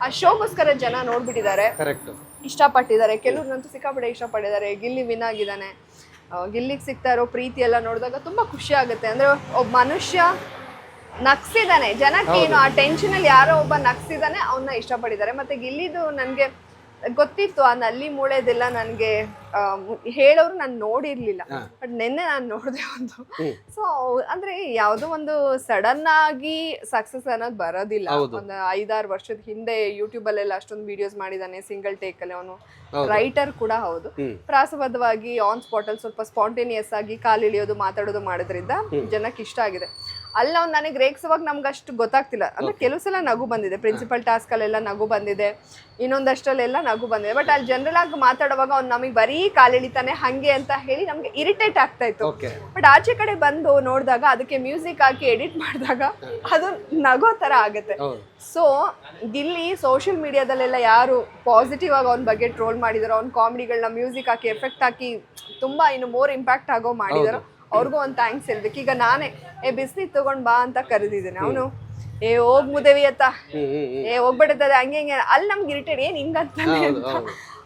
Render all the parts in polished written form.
ಆ ಶೋಗೋಸ್ಕರ ಜನ ನೋಡ್ಬಿಟ್ಟಿದ್ದಾರೆ, ಇಷ್ಟಪಟ್ಟಿದ್ದಾರೆ. ಕೆಲವ್ರಿಗಂತೂ ಸಿಕ್ಕಾಪಟ್ಟೆ ಇಷ್ಟಪಟ್ಟಿದ್ದಾರೆ. ಗಿಲ್ಲಿ ವಿನ್ ಆಗಿದ್ದಾನೆ. ಗಿಲ್ಲಿಗೆ ಸಿಗ್ತಾ ಇರೋ ಪ್ರೀತಿ ಎಲ್ಲ ನೋಡಿದಾಗ ತುಂಬಾ ಖುಷಿ ಆಗುತ್ತೆ. ಅಂದ್ರೆ ಒಬ್ಬ ಮನುಷ್ಯ ನಗ್ಸಿದಾನೆ, ಜನಕ್ಕೆ ಏನು ಆ ಟೆನ್ಷನ್ ಅಲ್ಲಿ ಯಾರೋ ಒಬ್ಬ ನಗ್ಸಿದಾನೆ, ಅವನ್ನ ಇಷ್ಟಪಟ್ಟಿದ್ದಾರೆ. ಮತ್ತೆ ಗಿಲ್ಲಿದು ನನ್ಗೆ ಗೊತ್ತಿತ್ತು, ಆ ನಲ್ಲಿ ಮೂಳೆದೆಲ್ಲ ನನ್ಗೆ ಹೇಳೋರು ನಾನು ನೋಡಿರ್ಲಿಲ್ಲ, ಬಟ್ ನಿನ್ನೆ ನಾನು ನೋಡಿದೆ ಒಂದು. ಸೊ ಅಂದ್ರೆ ಯಾವ್ದೋ ಒಂದು ಸಡನ್ ಆಗಿ ಸಕ್ಸಸ್ ಅನ್ನೋದು ಬರೋದಿಲ್ಲ. ಒಂದು 5-6 ವರ್ಷದ ಹಿಂದೆ ಯೂಟ್ಯೂಬ್ ಅಲ್ಲೆಲ್ಲ ಅಷ್ಟೊಂದು ವಿಡಿಯೋಸ್ ಮಾಡಿದಾನೆ, ಸಿಂಗಲ್ ಟೇಕ್ ಅಲ್ಲಿ. ಅವನು ರೈಟರ್ ಕೂಡ ಹೌದು. ಪ್ರಾಸಬದ್ಧವಾಗಿ ಆನ್ ಸ್ಪಾಟ್ ಅಲ್ಲಿ ಸ್ವಲ್ಪ ಸ್ಪಾಂಟೇನಿಯಸ್ ಆಗಿ ಕಾಲಿಳಿಯೋದು ಮಾತಾಡೋದು ಮಾಡೋದ್ರಿಂದ ಜನಕ್ಕೆ ಇಷ್ಟ ಆಗಿದೆ. ಅಲ್ಲಿ ಅವ್ನು ನನಗೆ ರೇಗ್ಸವಾಗ ನಮ್ಗೆ ಅಷ್ಟು ಗೊತ್ತಾಗ್ತಿಲ್ಲ. ಅಂದ್ರೆ ಕೆಲವು ಸಲ ನಗು ಬಂದಿದೆ, ಪ್ರಿನ್ಸಿಪಲ್ ಟಾಸ್ಕ್ ಅಲ್ಲೆಲ್ಲ ನಗು ಬಂದಿದೆ, ಇನ್ನೊಂದಷ್ಟಲ್ಲೆಲ್ಲ ನಗು ಬಂದಿದೆ. ಬಟ್ ಅಲ್ಲಿ ಜನರಲ್ ಆಗಿ ಮಾತಾಡುವಾಗ ಅವ್ನು ನಮಗೆ ಬರೀ ಕಾಲಿಳಿತಾನೆ ಹಂಗೆ ಅಂತ ಹೇಳಿ ನಮ್ಗೆ ಇರಿಟೇಟ್ ಆಗ್ತಾ ಇತ್ತು. ಬಟ್ ಆಚೆ ಕಡೆ ಬಂದು ನೋಡಿದಾಗ ಅದಕ್ಕೆ ಮ್ಯೂಸಿಕ್ ಹಾಕಿ ಎಡಿಟ್ ಮಾಡಿದಾಗ ಅದು ನಗೋ ತರ ಆಗುತ್ತೆ. ಸೊ ಗಿಲ್ಲಿ ಸೋಷಿಯಲ್ ಮೀಡಿಯಾದಲ್ಲೆಲ್ಲ ಯಾರು ಪಾಸಿಟಿವ್ ಆಗಿ ಅವನ ಬಗ್ಗೆ ಟ್ರೋಲ್ ಮಾಡಿದಾರೋ, ಅವ್ನ ಕಾಮಿಡಿಗಳನ್ನ ಮ್ಯೂಸಿಕ್ ಹಾಕಿ ಎಫೆಕ್ಟ್ ಹಾಕಿ ತುಂಬಾ ಇನ್ನು ಮೋರ್ ಇಂಪ್ಯಾಕ್ಟ್ ಆಗೋ ಮಾಡಿದಾರೋ ಅವ್ರಿಗೂ ಒಂದು ಥ್ಯಾಂಕ್ಸ್ ಹೇಳ್ಬೇಕು. ಈಗ ನಾನೇ ಬಿಸ್ನಿ ತಗೊಂಡ್ ಬಾ ಅಂತ ಕರೆದಿದ್ದೇನೆ, ಅವನು ಹೋಗ್ ಮುದೇವಿ ಅತ್ತ, ಹೋಗ್ಬಿಡುತ್ತದೆ ಹಂಗೆ ಹಿಂಗೆ. ಅಲ್ಲಿ ನಮ್ಗೆ ಇರಿಟೇಟ್ ಏನ್ ಹಿಂಗಂತಾನೆ ಅಂತ.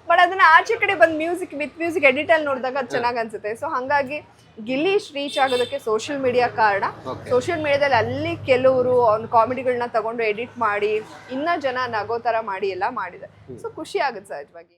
ಬಟ್ ಅದನ್ನ ಆಚೆ ಕಡೆ ಬಂದು ವಿತ್ ಮ್ಯೂಸಿಕ್ ಎಡಿಟ್ ಅಲ್ಲಿ ನೋಡಿದಾಗ ಅದು ಚೆನ್ನಾಗಿ ಅನ್ಸುತ್ತೆ. ಸೊ ಹಂಗಾಗಿ ಗಿಲ್ಲಿ ರೀಚ್ ಆಗೋದಕ್ಕೆ ಸೋಷಿಯಲ್ ಮೀಡಿಯಾ ಕಾರಣ. ಸೋಷಿಯಲ್ ಮೀಡಿಯಾದಲ್ಲಿ ಅಲ್ಲಿ ಕೆಲವರು ಅವ್ನ ಕಾಮಿಡಿಗಳನ್ನ ತಗೊಂಡು ಎಡಿಟ್ ಮಾಡಿ ಇನ್ನ ಜನ ನಗೋ ತರ ಮಾಡಿ ಎಲ್ಲ ಮಾಡಿದ್ದಾರೆ. ಸೊ ಖುಷಿ ಆಗುತ್ತೆ ಸಹಜವಾಗಿ.